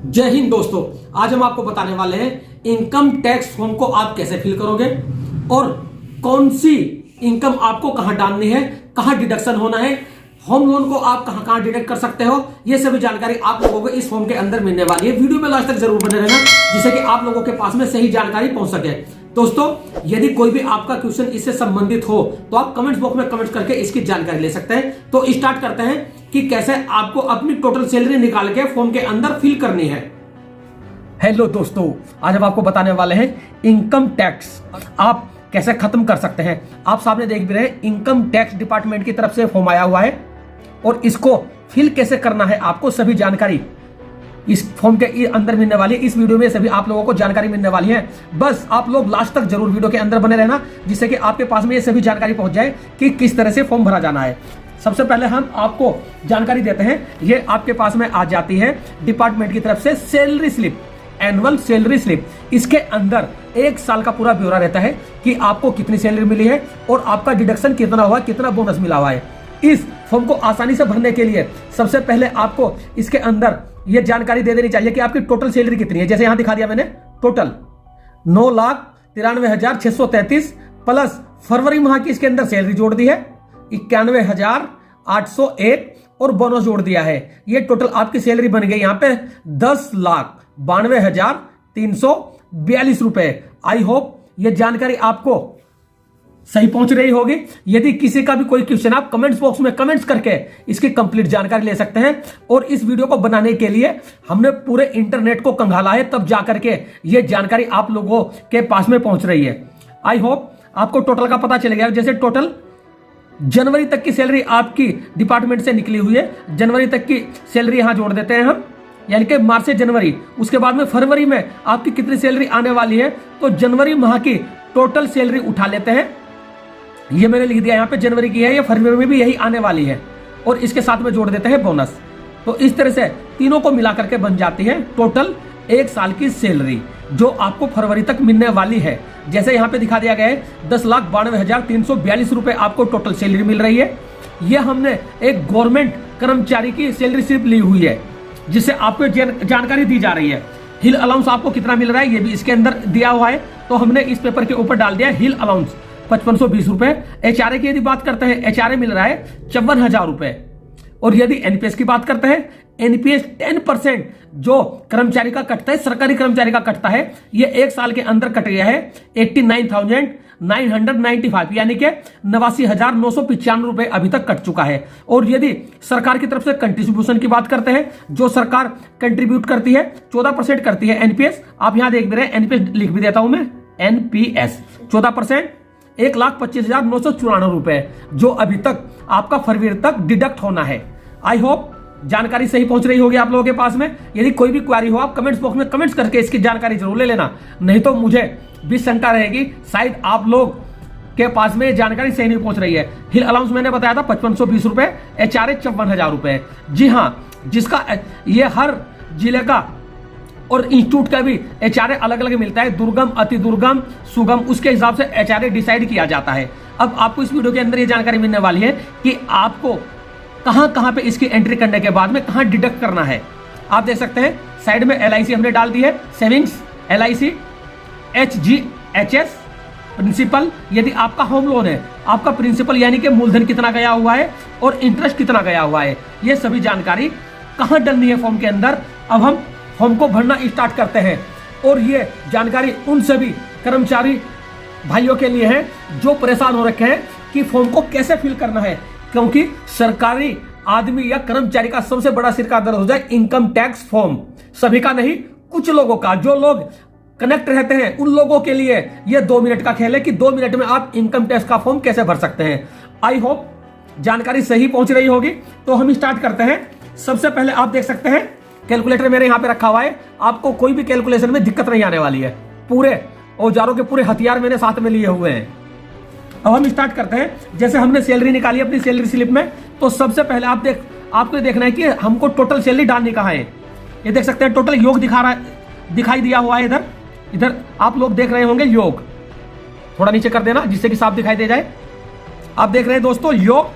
जय हिंद दोस्तों। आज हम आपको बताने वाले हैं इनकम टैक्स फॉर्म को आप कैसे फिल करोगे और कौन सी इनकम आपको कहां डालनी है, कहां डिडक्शन होना है, होम लोन को आप कहां कहां डिडक्ट कर सकते हो। ये सभी जानकारी आप लोगों को इस फॉर्म के अंदर मिलने वाली है। वीडियो में लास्ट तक जरूर बने रहना जिससे कि आप लोगों के पास में सही जानकारी पहुंच सके। दोस्तों, यदि कोई भी आपका क्वेश्चन इससे संबंधित हो तो आप कमेंट बॉक्स में कमेंट करके इसकी जानकारी ले सकते हैं। तो स्टार्ट करते हैं कि कैसे आपको अपनी टोटल सैलरी निकाल के फॉर्म के अंदर फिल करनी है। हेलो दोस्तों, आज हम आपको बताने वाले हैं इनकम टैक्स आप कैसे खत्म कर सकते हैं। आप सामने देख भी रहे हैं, इनकम टैक्स डिपार्टमेंट की तरफ से फॉर्म आया हुआ है और इसको फिल कैसे करना है आपको सभी जानकारी इस फॉर्म के अंदर मिलने वाली है। इस वीडियो में सभी आप लोगों को जानकारी मिलने वाली है। बस आप लोग लास्ट तक जरूर वीडियो के अंदर बने रहना जिससे कि आपके पास में ये सभी जानकारी पहुंच जाए कि किस तरह से फॉर्म भरा जाना है। सबसे पहले हम आपको जानकारी देते हैं, ये आपके पास में आ जाती है डिपार्टमेंट की तरफ से salary slip, annual salary slip. इसके अंदर एक साल का पूरा ब्यौरा रहता है कि आपको कितनी सैलरी मिली है और आपका डिडक्शन कितना हुआ, कितना बोनस मिला हुआ है। इस फॉर्म को आसानी से भरने के लिए सबसे पहले आपको इसके अंदर यह जानकारी दे देनी चाहिए कि आपकी टोटल सैलरी कितनी है। जैसे यहां दिखा दिया मैंने, टोटल 9,93,633 प्लस फरवरी माह की इसके अंदर सैलरी जोड़ दी है 91,801 और बोनस जोड़ दिया है। ये टोटल आपकी सैलरी बन गई यहां पे 10,92,342 रुपए। आई होप ये जानकारी आपको सही पहुंच रही होगी। यदि किसी का भी कोई क्वेश्चन आप कमेंट्स बॉक्स में कमेंट्स करके इसकी कंप्लीट जानकारी ले सकते हैं। और इस वीडियो को बनाने के लिए हमने पूरे इंटरनेट को कंघाला है, तब जाकर के ये जानकारी आप लोगों के पास में पहुंच रही है। आई होप आपको टोटल का पता चल गया। जैसे टोटल जनवरी तक की सैलरी आपकी डिपार्टमेंट से निकली हुई है, जनवरी तक की सैलरी यहां जोड़ देते हैं हम, यानी कि मार्च से जनवरी। उसके बाद में फरवरी में आपकी कितनी सैलरी आने वाली है, तो जनवरी माह की टोटल सैलरी उठा लेते हैं। ये मैंने लिख दिया यहाँ पे, जनवरी की है, ये फरवरी में भी यही आने वाली है और इसके साथ में जोड़ देते हैं बोनस। तो इस तरह से तीनों को मिला करके बन जाती है टोटल एक साल की सैलरी जो आपको फरवरी तक मिलने वाली है। जैसे यहाँ पे दिखा दिया गया है 10,92,342 रुपए आपको टोटल सैलरी मिल रही है। यह हमने एक गवर्नमेंट कर्मचारी की सैलरी स्लिप ली हुई है जिससे आपको जानकारी दी जा रही है। हिल अलाउंस आपको कितना मिल रहा है ये भी इसके अंदर दिया हुआ है, तो हमने इस पेपर के ऊपर डाल दिया हिल अलाउंस 5520 रुपए। एचआरए की यदि बात करते हैं, एचआरए मिल रहा है 54,000 रुपए। और यदि एनपीएस की बात करते हैं, एनपीएस 10% जो कर्मचारी का कटता है, सरकारी कर्मचारी का कटता है, ये एक साल के अंदर कट गया है 89,995, यानी कि 89,995 रुपए अभी तक कट चुका है। और यदि सरकार की तरफ से कंट्रीब्यूशन की बात करते हैं, जो सरकार कंट्रीब्यूट करती है 14% करती है एनपीएस। आप यहां देख भी रहे हैं, एनपीएस लिख भी देता हूं मैं, एनपीएस 14% 1,25,994 रुपए जो अभी तक आपका फरवरी तक डिडक्ट होना है। आई होप जानकारी सही पहुंच रही होगी आप लोगों के पास में। यदि कोई भी क्वेरी हो, आप कमेंट्स बॉक्स में कमेंट्स करके इसकी जानकारी जरूर ले लेना, नहीं तो मुझे भी शंका रहेगी शायद आप लोग के पास में जानकारी सही नहीं पहुंच रही है। हिल अलाउंस मैंने बताया था 5520 रुपए, एचआरए 54,000 रुपए। जी हां, जिसका ये हर जिले का और इंस्टीट्यूट का भी एचआरए अलग अलग मिलता है, दुर्गम, अति दुर्गम, सुगम, उसके हिसाब से एचआरए डिसाइड किया जाता है। अब आपको इस वीडियो के अंदर ये जानकारी मिलने वाली है कि आपको कहां कहां पे इसकी एंट्री करने के बाद में कहां डिडक्ट करना है। आप देख सकते हैं साइड में एलआईसी हमने डाल दी है, सेविंग्स, एलआईसी, एचजीएचएस, प्रिंसिपल। यदि आपका होम लोन है, आपका प्रिंसिपल यानी कि मूलधन कितना गया हुआ है और इंटरेस्ट कितना गया हुआ है, ये सभी जानकारी कहां डलनी है फॉर्म के अंदर। अब हम फॉर्म को भरना स्टार्ट करते हैं और ये जानकारी उन सभी कर्मचारी भाइयों के लिए है जो परेशान हो रखे हैं कि फॉर्म को कैसे फिल करना है, क्योंकि सरकारी आदमी या कर्मचारी का सबसे बड़ा सिर का दर्द हो जाए इनकम टैक्स फॉर्म। सभी का नहीं, कुछ लोगों का, जो लोग कनेक्ट रहते हैं उन लोगों के लिए यह 2 मिनट का खेल है कि 2 मिनट में आप इनकम टैक्स का फॉर्म कैसे भर सकते हैं। आई होप जानकारी सही पहुंच रही होगी। तो हम स्टार्ट करते हैं। सबसे पहले आप देख सकते हैं कैलकुलेटर मेरे यहां पे रखा हुआ है, आपको कोई भी कैलकुलेशन में दिक्कत नहीं आने वाली है। पूरे औजारों के पूरे हथियार मैंने साथ में लिए हुए हैं। अब हम स्टार्ट करते हैं। जैसे हमने सैलरी निकाली अपनी सैलरी स्लिप में, तो सबसे पहले आपको देखना है कि हमको टोटल सैलरी डालनी कहां है। ये देख सकते हैं टोटल योग दिखाई दिया हुआ है। इधर आप लोग देख रहे होंगे योग, थोड़ा नीचे कर देना जिससे कि साफ दिखाई दे जाए। आप देख रहे हैं दोस्तों योग,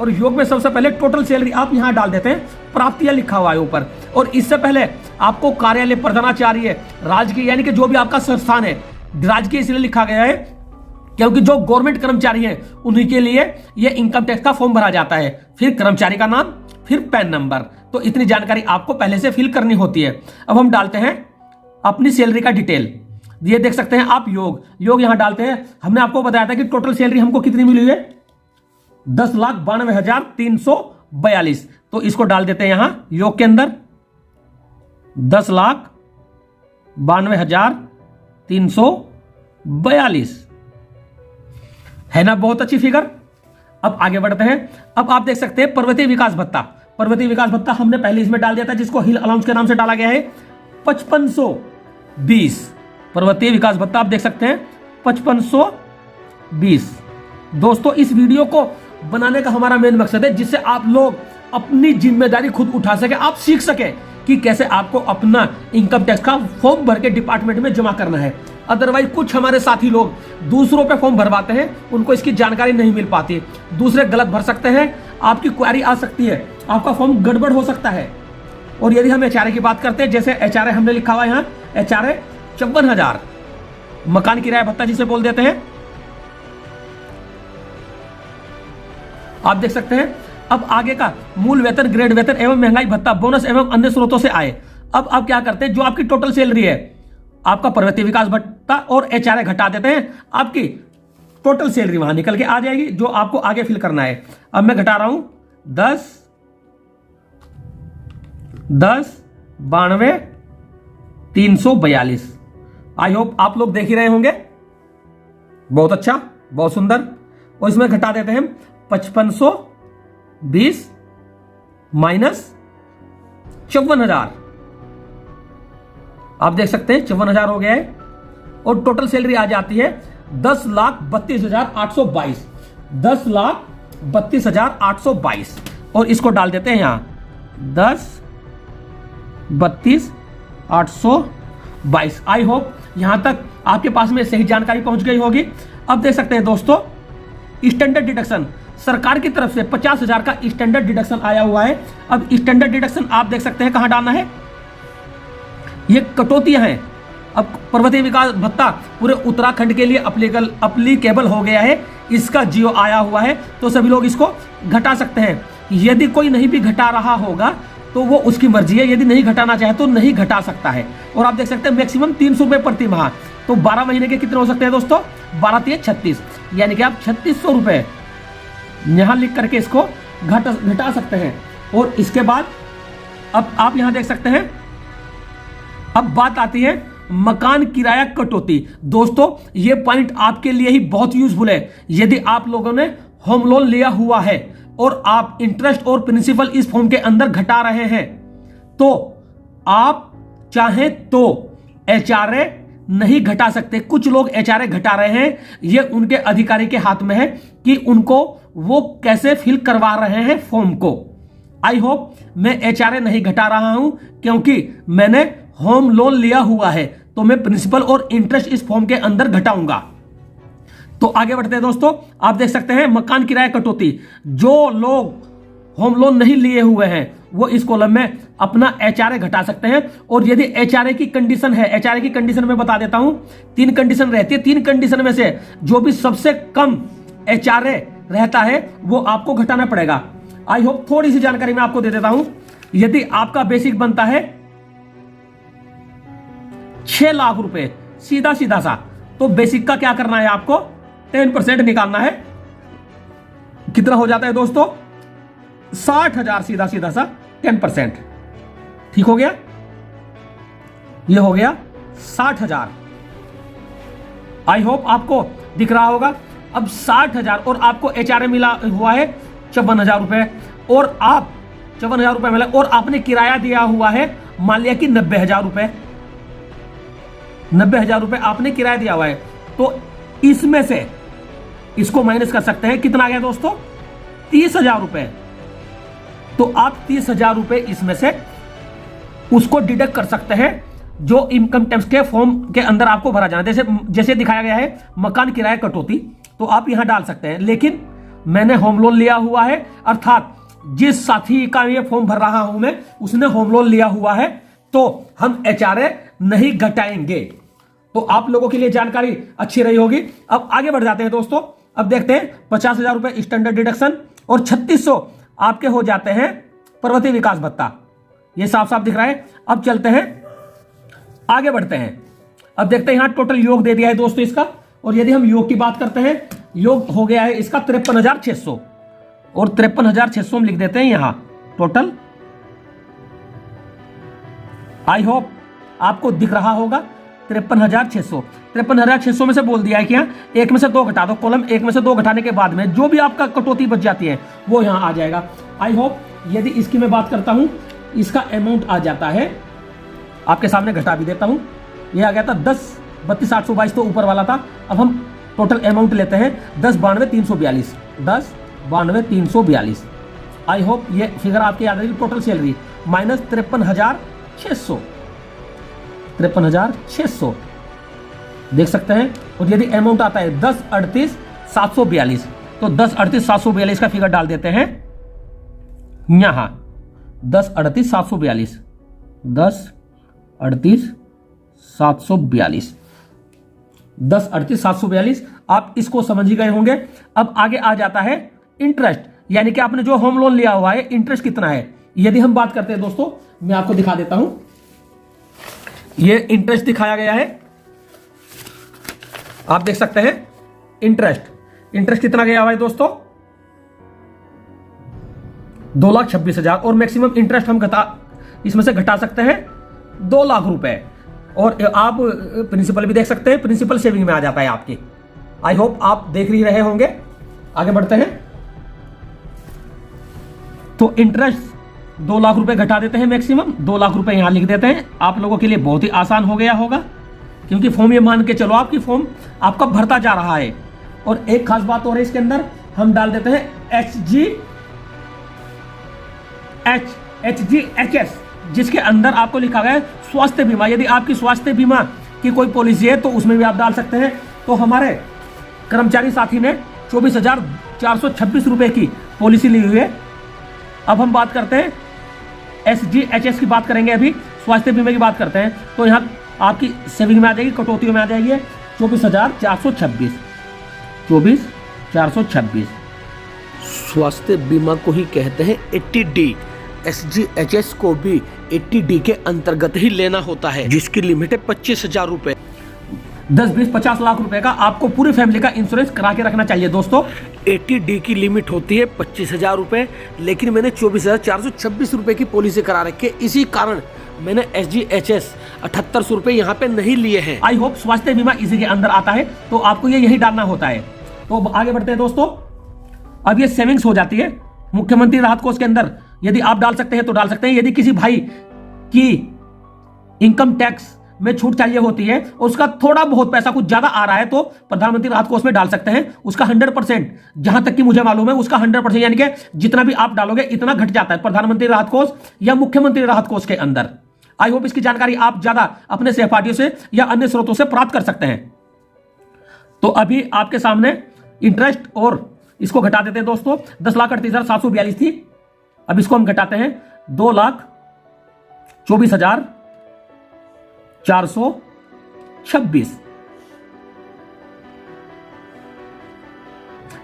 और योग में सबसे पहले टोटल सैलरी आप यहां डाल देते हैं, प्राप्तियां लिखा हुआ है ऊपर। और इससे पहले आपको कार्यालय, प्रधानाचार्य, राजकीय यानी कि जो भी आपका संस्थान है, राजकीय इसलिए लिखा गया है क्योंकि जो गवर्नमेंट कर्मचारी हैं उन्हीं के लिए ये इनकम टैक्स का फॉर्म भरा जाता है। फिर कर्मचारी का नाम, फिर पैन नंबर। तो इतनी जानकारी आपको पहले से फिल करनी होती है। अब हम डालते हैं अपनी सैलरी का डिटेल। ये देख सकते हैं आप योग यहां डालते हैं। हमने आपको बताया था कि टोटल सैलरी हमको कितनी मिली है, 10,92,342। तो इसको डाल देते हैं यहां योग के अंदर, 10,92,342 है ना। बहुत अच्छी फिगर। अब आगे बढ़ते हैं। अब आप देख सकते हैं पर्वतीय विकास भत्ता। पर्वतीय विकास भत्ता हमने पहले इसमें डाल दिया था, जिसको हिल अलाउंस के नाम से डाला गया है 5520। पर्वतीय विकास भत्ता आप देख सकते हैं 5520। दोस्तों इस वीडियो को बनाने का हमारा मेन मकसद है जिससे आप लोग अपनी जिम्मेदारी खुद उठा सके, आप सीख सके कि कैसे आपको अपना इनकम टैक्स का फॉर्म भर के डिपार्टमेंट में जमा करना है। अदरवाइज कुछ हमारे साथी लोग दूसरों पे फॉर्म भरवाते हैं, उनको इसकी जानकारी नहीं मिल पाती, दूसरे गलत भर सकते हैं, आपकी क्वेरी आ सकती है, आपका फॉर्म गड़बड़ हो सकता है। और यदि हम एचआरए की बात करते हैं, जैसे एचआरए हमने लिखा हुआ है यहाँ, एचआरए 54,000, मकान किराया भत्ता जिसे बोल देते हैं, आप देख सकते हैं। अब आगे का मूल वेतन, ग्रेड वेतन एवं महंगाई भत्ता, बोनस एवं अन्य स्रोतों से आए। अब आप क्या करते हैं, जो आपकी टोटल सैलरी है, आपका पर्वतीय विकास भत्ता और एचआरए घटा देते हैं, आपकी टोटल सैलरी वहां निकल के आ जाएगी, जो आपको आगे फिल करना है। अब मैं घटा रहा हूं 10,92,342। आई होप आप लोग देख ही रहे होंगे। बहुत अच्छा, बहुत सुंदर। और इसमें घटा देते हैं 5520 माइनस 54,000। आप देख सकते हैं 54,000 हो गया है और टोटल सैलरी आ जाती है 10,32,822। 10,32,822 और इसको डाल देते हैं यहां 10,32,822। आई होप यहां तक आपके पास में सही जानकारी पहुंच गई होगी। अब देख सकते हैं दोस्तों, स्टैंडर्ड डिडक्शन सरकार की तरफ से 50,000 का स्टैंडर्ड डिडक्शन आया हुआ है। अब स्टैंडर्ड डिडक्शन आप देख सकते हैं कहां डालना है, ये कटौतियां हैं। अब पर्वतीय विकास भत्ता पूरे उत्तराखंड के लिए अप्लीकेबल हो गया है, इसका जियो आया हुआ है, तो सभी लोग इसको घटा सकते हैं। यदि कोई नहीं भी घटा रहा होगा तो वो उसकी मर्जी है, यदि नहीं घटाना चाहे तो नहीं घटा सकता है। और आप देख सकते हैं मैक्सिमम 300 रुपए प्रति माह, तो 12 महीने के कितने हो सकते हैं दोस्तों, 12×3=36, यानी कि आप 3600 रुपए यहां लिख करके इसको घटा सकते हैं। और इसके बाद अब आप यहां देख सकते हैं, अब बात आती है मकान किराया कटौती। दोस्तों ये पॉइंट आपके लिए ही बहुत यूजफुल है। यदि आप लोगों ने होम लोन लिया हुआ है और आप इंटरेस्ट और प्रिंसिपल इस फॉर्म के अंदर घटा रहे हैं, तो आप चाहें तो एचआरए नहीं घटा सकते। कुछ लोग एचआरए घटा रहे हैं, ये उनके अधिकारी के हाथ में है कि उनको वो कैसे फिल करवा रहे हैं फॉर्म को। आई होप मैं एचआरए नहीं घटा रहा हूं क्योंकि मैंने होम लोन लिया हुआ है, तो मैं प्रिंसिपल और इंटरेस्ट इस फॉर्म के अंदर घटाऊंगा। तो आगे बढ़ते हैं दोस्तों, आप देख सकते हैं मकान किराया कटौती। जो लोग होम लोन नहीं लिए हुए हैं वो इस कॉलम में अपना एचआरए घटा सकते हैं। और यदि एचआरए की कंडीशन है, एचआरए की कंडीशन में बता देता हूं, 3 कंडीशन रहती है। 3 कंडीशन में से जो भी सबसे कम एचआरए रहता है वो आपको घटाना पड़ेगा। आई होप थोड़ी सी जानकारी मैं आपको दे देता हूं। यदि आपका बेसिक बनता है 6 लाख रुपए, सीधा सीधा सा, तो बेसिक का क्या करना है, आपको 10% निकालना है। कितना हो जाता है दोस्तों, 60,000, सीधा सीधा सा 10%। ठीक हो गया, ये हो गया 60,000। आई होप आपको दिख रहा होगा। अब 60,000 और आपको एचआरए मिला हुआ है 54,000 रुपए, और आप 54,000 रुपए मिला और आपने किराया दिया हुआ है मान लिया कि 90,000 रुपए, 90,000 रुपए आपने किराया दिया हुआ है। तो इसमें से इसको माइनस कर सकते हैं, कितना आ गया दोस्तों, 30,000 रुपए। तो आप 30,000 रुपए इसमें से उसको डिडक्ट कर सकते हैं जो इनकम टैक्स के फॉर्म के अंदर आपको भरा जाना। जैसे दिखाया गया है मकान किराया कटौती, तो आप यहां डाल सकते हैं। लेकिन मैंने होम लोन लिया हुआ है, अर्थात जिस साथी का ये फॉर्म भर रहा हूं मैं, उसने होम लोन लिया हुआ है, तो हम HRA नहीं घटाएंगे। तो आप लोगों के लिए जानकारी अच्छी रही होगी। अब आगे बढ़ जाते हैं दोस्तों। अब देखते हैं 50,000 रुपए स्टैंडर्ड डिडक्शन और 3600 आपके हो जाते हैं पर्वतीय विकास भत्ता। ये साफ साफ दिख रहा है। अब चलते हैं, आगे बढ़ते हैं। अब देखते हैं यहां टोटल योग दे दिया है दोस्तों इसका। और यदि हम योग की बात करते हैं, योग हो गया है इसका 53,600 और 53,600 हम लिख देते हैं यहां टोटल। आई होप आपको दिख रहा होगा 53,600। 53,600 में से बोल दिया है कि यहाँ एक में से दो घटा दो। कॉलम एक में से दो घटाने के बाद में जो भी आपका कटौती बच जाती है वो यहां आ जाएगा। आई होप यदि इसकी मैं बात करता हूं, इसका अमाउंट आ जाता है, आपके सामने घटा भी देता हूं। ये आ गया था 10,32,822 तो ऊपर वाला था। अब हम टोटल अमाउंट लेते हैं 10,92,342। 10,92,342। आई होप ये फिगर आपके याद रहेगी। Total salary minus 53,600। 53,600 देख सकते हैं। और यदि अमाउंट आता है 10,38,742 तो 10,38,742 का फिगर डाल देते हैं यहां। 10,38,742 10,38,742 10,38,742 आप इसको समझ ही गए होंगे। अब आगे आ जाता है इंटरेस्ट, यानी कि आपने जो होम लोन लिया हुआ है इंटरेस्ट कितना है। यदि हम बात करते हैं दोस्तों, मैं आपको दिखा देता हूं। ये इंटरेस्ट दिखाया गया है, आप देख सकते हैं। इंटरेस्ट कितना गया हुआ है दोस्तों, 2,26,000। और मैक्सिमम इंटरेस्ट हम इसमें से घटा सकते हैं 2 लाख रुपए। और आप प्रिंसिपल भी देख सकते हैं, प्रिंसिपल सेविंग में आ जाता है आपकी। आई होप आप देख ही रहे होंगे। आगे बढ़ते हैं। तो इंटरेस्ट 2 लाख रुपए घटा देते हैं, मैक्सिमम 2 लाख रुपए यहां लिख देते हैं। आप लोगों के लिए बहुत ही आसान हो गया होगा, क्योंकि फॉर्म ये मान के चलो आपकी फॉर्म आपका भरता जा रहा है। और एक खास बात और है इसके अंदर, हम डाल देते हैं HGHS, जिसके अंदर आपको लिखा गया है स्वास्थ्य बीमा। यदि आपकी स्वास्थ्य बीमा की कोई पॉलिसी है तो उसमें भी आप डाल सकते हैं। तो हमारे कर्मचारी साथी ने 24,426 रुपए की पॉलिसी ली हुई है। अब हम बात करते हैं SGHS की बात करेंगे, अभी स्वास्थ्य बीमा की बात करते हैं। तो यहां आपकी सेविंग में आ जाएगी, कटौतियों में आ जाएगी 24,426। 24,426 स्वास्थ्य बीमा को ही कहते हैं 80D। SGHS को भी 80D के अंतर्गत ही लेना होता है, जिसकी लिमिट है 25,000 रुपए। 10, 20, 50 लाख रुपए का आपको पूरी फैमिली का इंश्योरेंस करा के रखना चाहिए दोस्तों। 80D की लिमिट होती है 25,000 रुपए, लेकिन मैंने 24,426 रुपए की पॉलिसी करा रखी है। इसी कारण मैंने SGHS 7800 रुपए यहाँ पे नहीं लिए हैं। आई होप स्वास्थ्य बीमा इसी के अंदर आता है, तो आपको ये यही डालना होता है। तो आगे बढ़ते हैं दोस्तों। अब ये सेविंग्स हो जाती है मुख्यमंत्री राहत कोष के अंदर। यदि आप डाल सकते हैं तो डाल सकते हैं। यदि किसी भाई की इनकम टैक्स में छूट चाहिए होती है, उसका थोड़ा बहुत पैसा कुछ ज्यादा आ रहा है, तो प्रधानमंत्री राहत कोष में डाल सकते हैं। उसका 100%, जहां तक कि मुझे मालूम है, उसका 100% यानी कि जितना भी आप डालोगे इतना घट जाता है प्रधानमंत्री राहत कोष या मुख्यमंत्री राहत कोष के अंदर। आई होप इसकी जानकारी आप ज्यादा अपने सहपाठियों से या अन्य स्रोतों से प्राप्त कर सकते हैं। तो अभी आपके सामने इंटरेस्ट और इसको घटा देते हैं दोस्तों। 10,38,742 थी, अब इसको हम घटाते हैं 2,24,426।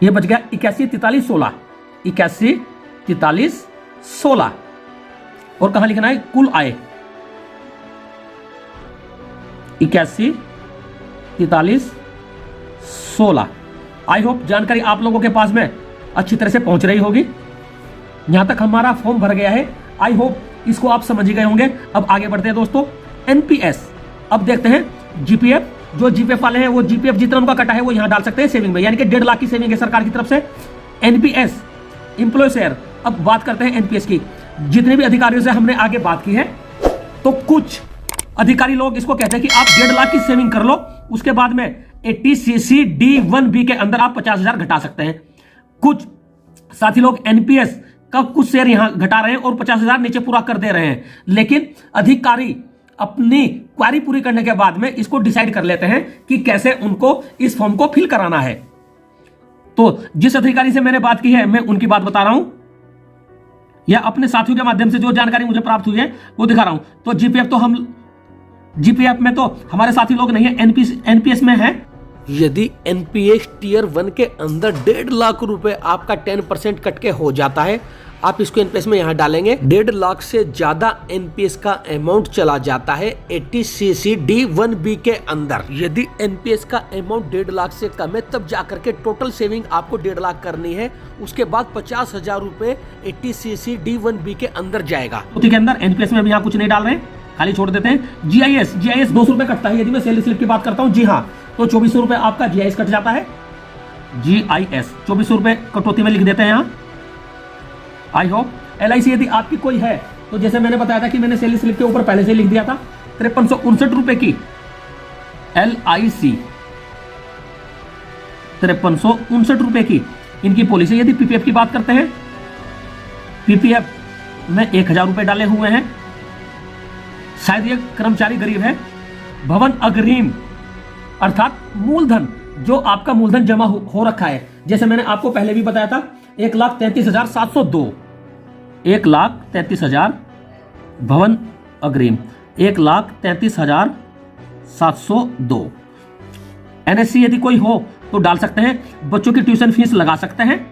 ये बच गया 81,43,16। 81,43,16। और कहां लिखना है, कुल आय 81,43,16। आई होप जानकारी आप लोगों के पास में अच्छी तरह से पहुंच रही होगी। यहां तक हमारा फॉर्म भर गया है। आई होप इसको आप समझ ही गए होंगे। अब आगे बढ़ते हैं दोस्तों। NPS, अब देखते हैं GPF। जो GPF वाले हैं वो GPF जितना उनका कटा है वो यहां डाल सकते हैं सेविंग में, यानी कि 1.5 लाख की सेविंग है सरकार की तरफ से। NPS एम्प्लॉय शेयर, अब बात करते हैं NPS की। जितने भी अधिकारियों से हमने आगे बात की है, तो कुछ अधिकारी लोग इसको कहते हैं कि आप 1.5 लाख की सेविंग कर लो, उसके बाद में 80CC-D1B के अंदर आप 50,000 घटा सकते हैं। कुछ साथी लोग NPS का कुछ शेयर यहां घटा रहे हैं और 50,000 नीचे पूरा कर दे रहे हैं, लेकिन अधिकारी अपनी क्वारी पूरी करने के बाद में इसको डिसाइड कर लेते हैं कि कैसे उनको इस फॉर्म को फिल कराना है। तो जिस अधिकारी से मैंने बात की है, मैं उनकी बात बता रहा हूं। या अपने साथियों के माध्यम से जो जानकारी मुझे प्राप्त हुई है वो दिखा रहा हूं। तो जीपीएफ में तो हमारे साथी लोग नहीं है, एनपीएस में है। यदि एनपीएस टियर 1 के अंदर 1.5 लाख रुपए आपका 10% कट के हो जाता है, आप इसको एनपीएस में यहां डालेंगे, 1.5 लाख से ज्यादा एनपीएस का अमाउंट चला जाता है 80cc D1B के अंदर। यदि एनपीएस का अमाउंट 1.5 लाख से कम है तब जाकर के टोटल सेविंग आपको 1.5 लाख करनी है। उसके बाद 50,000 रुपए 80cc D1B के अंदर जाएगा। के अंदर एनपीएस में भी यहाँ कुछ नहीं डाल रहे हैं, खाली छोड़ देते हैं। जीआईएस 200 रुपए कटता है यदि मैं सैलरी स्लिप की बात करता हूँ। जी हाँ, तो 2400 रुपए आपका जीआईएस कट जाता है। जीआईएस 2400 रुपए कटौती में लिख देते हैं यहाँ। आई होप एलआईसी यदि आपकी कोई है तो जैसे मैंने बताया था कि मैंने सैलरी स्लिप के ऊपर पहले से लिख दिया था 5359 रुपए की एलआईसी, 5359 रुपए की इनकी पॉलिसी। यदि पीपीएफ की बात करते हैं, पीपीएफ में 1000 रुपए डाले हुए हैं। शायद ये कर्मचारी गरीब है। भवन अग्रिम अर्थात मूलधन, जो आपका मूलधन जमा हो रखा है, जैसे मैंने आपको पहले भी बताया था 1,33,702, 1,33,000 भवन अग्रिम, 1,33,702। एनएससी यदि कोई हो तो डाल सकते हैं। बच्चों की ट्यूशन फीस लगा सकते हैं।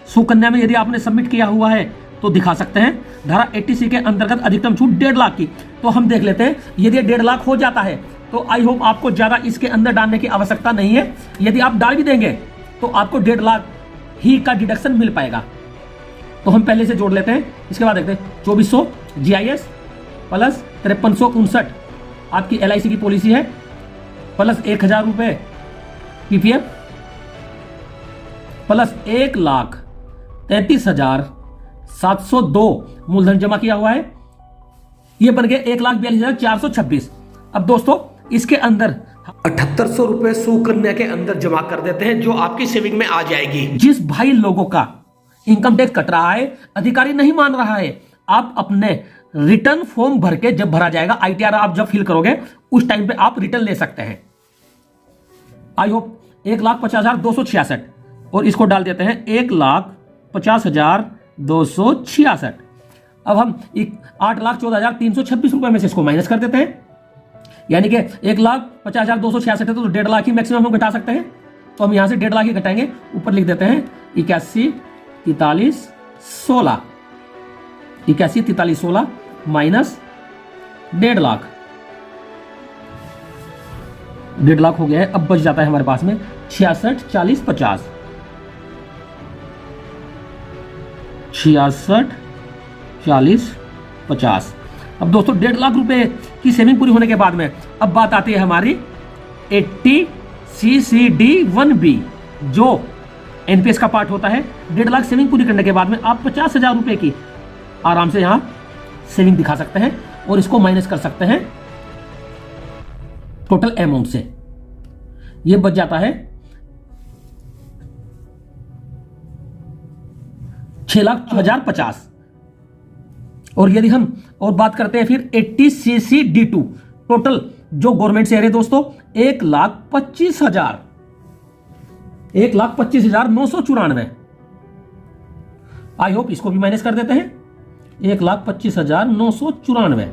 सुकन्या में यदि आपने सबमिट किया हुआ है तो दिखा सकते हैं। धारा 80C के अंतर्गत अधिकतम छूट 1.5 लाख की। तो हम देख लेते हैं, यदि 1.5 लाख हो जाता है तो आई होप आपको ज्यादा इसके अंदर डालने की आवश्यकता नहीं है। यदि आप डाल भी देंगे तो आपको 1.5 लाख ही का डिडक्शन मिल पाएगा। तो हम पहले से जोड़ लेते हैं, इसके बाद देखते हैं 2400 जीआईएस प्लस 5359 आपकी एलआईसी की पॉलिसी है, प्लस 1000 रुपए पीपीएफ, प्लस 1,33,702 मूलधन जमा किया हुआ है। यह बन गया 1,42,426। अब दोस्तों इसके अंदर 7800 रुपए सुकन्या के अंदर जमा कर देते हैं, जो आपकी सेविंग में आ जाएगी। जिस भाई लोगों का इनकम टैक्स कट रहा है, अधिकारी नहीं मान रहा है, आप अपने रिटर्न फॉर्म भर के जब भरा जाएगा, आईटीआर आप जब फिल करोगे उस टाइम पे आप रिटर्न ले सकते हैं। आई होप 1,50,266 और इसको डाल देते हैं 1,50,266। अब हम 8,14,326 रुपए में से इसको माइनस कर देते हैं, यानी कि 1,50,266 है तो 1.5 लाख ही मैक्सिमम हम घटा सकते हैं। तो हम यहां से 1.5 लाख ही घटाएंगे, ऊपर लिख देते हैं 81,43,16, 81,43,16 माइनस 1.5 लाख, 1.5 लाख हो गया है। अब बच जाता है हमारे पास में 66,40,50, 66,40,50। अब दोस्तों 1.5 लाख रुपए की सेविंग पूरी होने के बाद में अब बात आती है हमारी 80cc D1B, जो एनपीएस का पार्ट होता है। 1.5 लाख सेविंग पूरी करने के बाद में आप 50,000 रुपए की आराम से यहां सेविंग दिखा सकते हैं और इसको माइनस कर सकते हैं टोटल अमाउंट से। यह बच जाता है 6,50,000। और यदि हम और बात करते हैं फिर 80cc D2, टोटल जो गवर्नमेंट शेयर है दोस्तों 1,25,000, 1,25,994। आई होप इसको भी माइनस कर देते हैं, 1,25,994।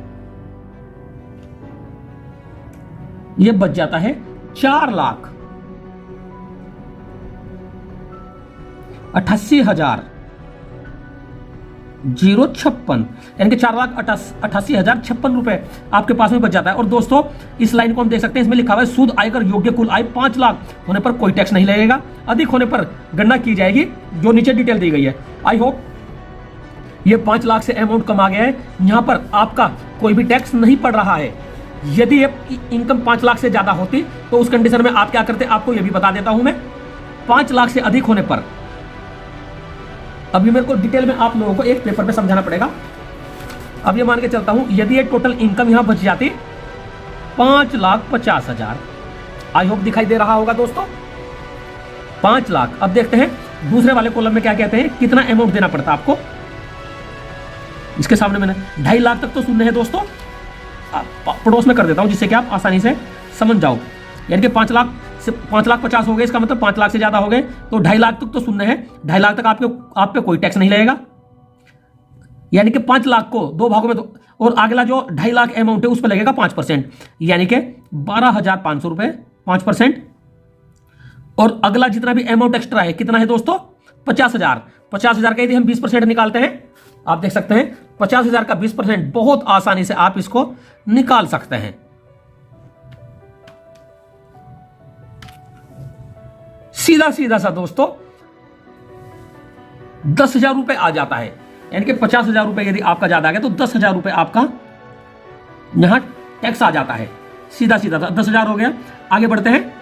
यह बच जाता है 4,88,056, यानी कि 4,88,056 रुपए आपके पास में बच जाता है। और दोस्तों इस लाइन को हम देख सकते हैं, इसमें लिखा हुआ है शुद्ध आयकर योग्य कुल आय 5 लाख होने पर कोई टैक्स नहीं लगेगा, अधिक होने पर गणना की जाएगी, जो नीचे डिटेल दी गई है। आई होप ये 5 लाख से अमाउंट कम आ गया है, यहां पर आपका कोई भी टैक्स नहीं पड़ रहा है। यदि ये इनकम 5 लाख से ज्यादा होती तो उस कंडीशन में आप क्या करते, आपको यह भी बता देता हूं मैं। 5 लाख से अधिक होने पर, अभी मेरे को डिटेल में आप लोगों को एक पेपर पे समझाना पड़ेगा। अब ये मान के चलता हूं, यदि ये टोटल इनकम यहां बच जाती 5,50,000, आई होप दिखाई दे रहा होगा दोस्तों 5 लाख। अब देखते हैं दूसरे वाले कॉलम में क्या कहते हैं, कितना अमाउंट देना पड़ता आपको। इसके सामने मैंने 2.5 लाख तक तो सुनने हैं दोस्तों, पड़ोस में कर देता हूं जिससे कि आप आसानी से समझ जाओ। यानी कि 5 लाख से 5,50,000 हो गए, इसका मतलब 5 लाख से ज्यादा हो गए तो 2.5 लाख तक तो सुनने हैं। 2.5 लाख तक आप पे कोई टैक्स नहीं लगेगा। यानी कि 5 लाख को 2 भागों में और अगला जो 2.5 लाख अमाउंट है उस पर लगेगा 5%, यानी कि 12,500 रुपए 5%। और अगला जितना भी अमाउंट एक्स्ट्रा है कितना है दोस्तों 50,000। 50,000 का यदि हम 20% निकालते हैं, आप देख सकते हैं 50,000 का 20% बहुत आसानी से आप इसको निकाल सकते हैं। सीधा सीधा सा दोस्तों 10,000 रुपए आ जाता है, यानी कि 50,000 रुपए यदि आपका ज्यादा आ गया तो 10,000 रुपए आपका यहां टैक्स आ जाता है। सीधा सीधा 10,000 हो गया। आगे बढ़ते हैं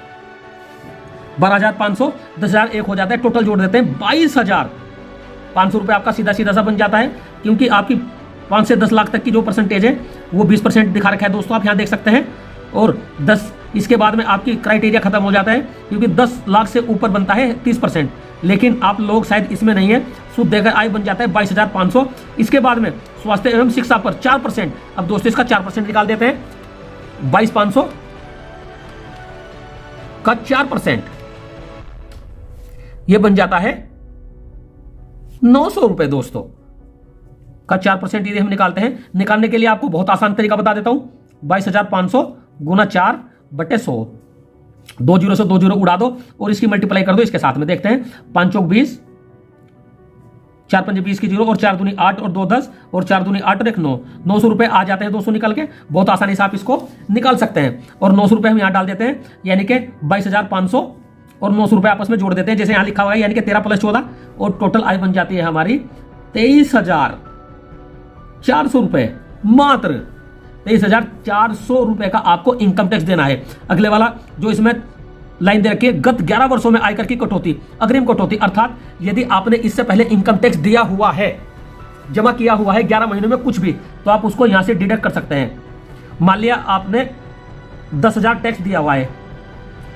12,500, 10,000 एक हो जाता है, टोटल जोड़ देते हैं 22,500 रुपए आपका सीधा सीधा सा बन जाता है। क्योंकि आपकी 5 से 10 लाख तक की जो परसेंटेज है वो 20% दिखा रखा है दोस्तों, आप यहां देख सकते हैं। और 10 इसके बाद में आपकी क्राइटेरिया खत्म हो जाता है, क्योंकि 10 लाख से ऊपर बनता है 30%, लेकिन आप लोग शायद इसमें नहीं है। सूद देकर आय बन जाता है 22,500। इसके बाद में स्वास्थ्य एवं शिक्षा पर 4%, अब दोस्तों इसका 4% निकाल देते हैं। 22,500 का 4% यह बन जाता है 900 रुपए दोस्तों का 4% यदि हम निकालते हैं। निकालने के लिए आपको बहुत आसान तरीका बता देता हूं। 22,500 गुना 4/100, 2 जीरो से 2 जीरो उड़ा दो और इसकी मल्टीप्लाई कर दो इसके साथ में। देखते हैं 5 चौक 20, 4 पंजे 20 की जीरो और 4 दूनी 8 और 2 10 और 4 दूनी 8 और 1 9, 900 रुपए आ जाते हैं 200 निकल के। बहुत आसानी से आप इसको निकाल सकते हैं। और 900 रुपए हम यहां डाल देते हैं, यानी कि 22,500 और 900 रुपए आपस में जोड़ देते हैं जैसे यहां लिखा हुआ है, यानी कि 13 + 14 और टोटल आय बन जाती है हमारी 23,400 रुपए। मात्र 23,400 रुपए का आपको इनकम टैक्स देना है। अगले वाला जो इसमें लाइन दे रखी है, गत 11 वर्षों में आयकर की कटौती, अग्रिम कटौती, अर्थात यदि आपने इससे पहले इनकम टैक्स दिया हुआ है, जमा किया हुआ है 11 महीनों में कुछ भी, तो आप उसको यहां से डिडक्ट कर सकते हैं। मान लिया आपने 10,000 टैक्स दिया हुआ है,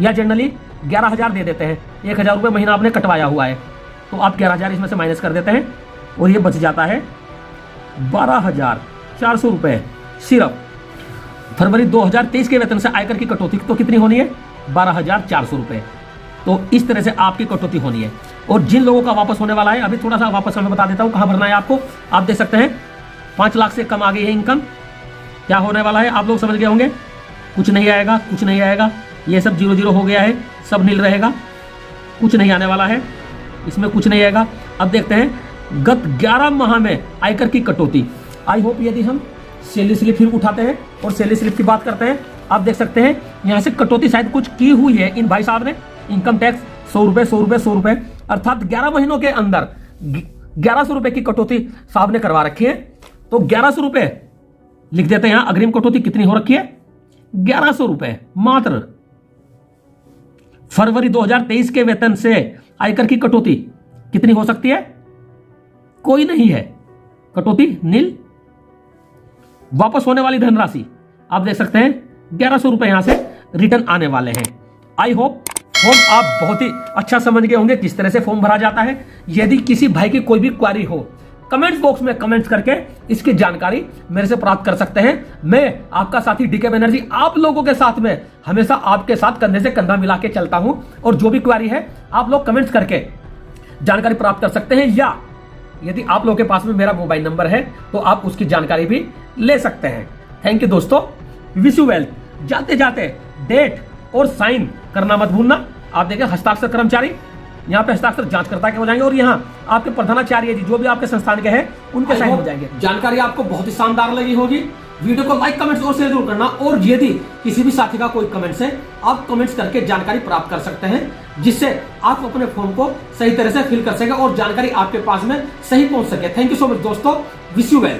या जनरली 11,000 दे देते हैं, 1,000 रुपये महीना आपने कटवाया हुआ है, तो आप 11,000 इसमें से माइनस कर देते हैं और ये बच जाता है 12,400 रुपये। सिर्फ फरवरी 2023 के वेतन से आयकर की कटौती तो कितनी होनी है 12,400 रुपये। तो इस तरह से आपकी कटौती होनी है। और जिन लोगों का वापस होने वाला है, अभी थोड़ा सा वापस मैं बता देता हूं कहां भरना है आपको। आप देख सकते हैं 5 लाख से कम आ गई है इनकम, क्या होने वाला है आप लोग समझ गए होंगे। कुछ नहीं आएगा, कुछ नहीं आएगा, ये सब 0 हो गया है, सब नील रहेगा, कुछ नहीं आने वाला है, इसमें कुछ नहीं आएगा। अब देखते हैं गत 11 माह में आयकर की कटौती। आई होप यदि हम सैलरी स्लिप फिर उठाते हैं और सैलरी स्लिप की बात करते हैं, आप देख सकते हैं यहां से कटौती शायद कुछ की हुई है इन भाई साहब ने। इनकम टैक्स 100 रुपए 100 रुपए 100 रुपए, अर्थात 11 महीनों के अंदर 1100 रुपए की कटौती साहब ने करवा रखी है। तो 1100 रुपए लिख देते हैं यहां। अग्रिम कटौती कितनी हो रखी है 1100 रुपए मात्र। फरवरी 2023 के वेतन से आयकर की कटौती कितनी हो सकती है, कोई नहीं है, कटौती नील। वापस होने वाली धनराशि आप देख सकते हैं 1100 रुपए यहां से रिटर्न आने वाले हैं। आई होप फॉर्म आप बहुत ही अच्छा समझ गए होंगे किस तरह से फॉर्म भरा जाता है। यदि किसी भाई की कोई भी क्वेरी हो, कमेंट्स बॉक्स में कमेंट्स करके इसकी जानकारी मेरे से प्राप्त कर सकते हैं। मैं आपका साथी डीके बनर्जी आप लोगों के साथ में हमेशा आपके साथ कंधे से कंधा मिला के चलता हूं। और जो भी क्वेरी है आप लोग कमेंट्स करके जानकारी प्राप्त कर सकते हैं, या यदि आप लोगों के पास में मेरा मोबाइल नंबर है तो आप उसकी जानकारी भी ले सकते हैं। थैंक यू दोस्तों, विश यू वेल्थ। जाते जाते डेट और साइन करना मत भूलना। आप देखें हस्ताक्षर कर्मचारी, यहाँ पे हस्ताक्षर जांचकर्ता के हो जाएंगे और यहाँ आपके प्रधानाचार्य जी जो भी आपके संस्थान के हैं उनके साइन हो जाएंगे। जानकारी आपको बहुत ही शानदार लगी होगी। वीडियो को लाइक कमेंट्स और शेयर जरूर करना। और यदि किसी भी साथी का कोई कमेंट्स है, आप कमेंट्स करके जानकारी प्राप्त कर सकते हैं, जिससे आप अपने फॉर्म को सही तरह से फिल कर सके और जानकारी आपके पास में सही पहुंच सके। थैंक यू सो मच दोस्तों, विश यू वेल।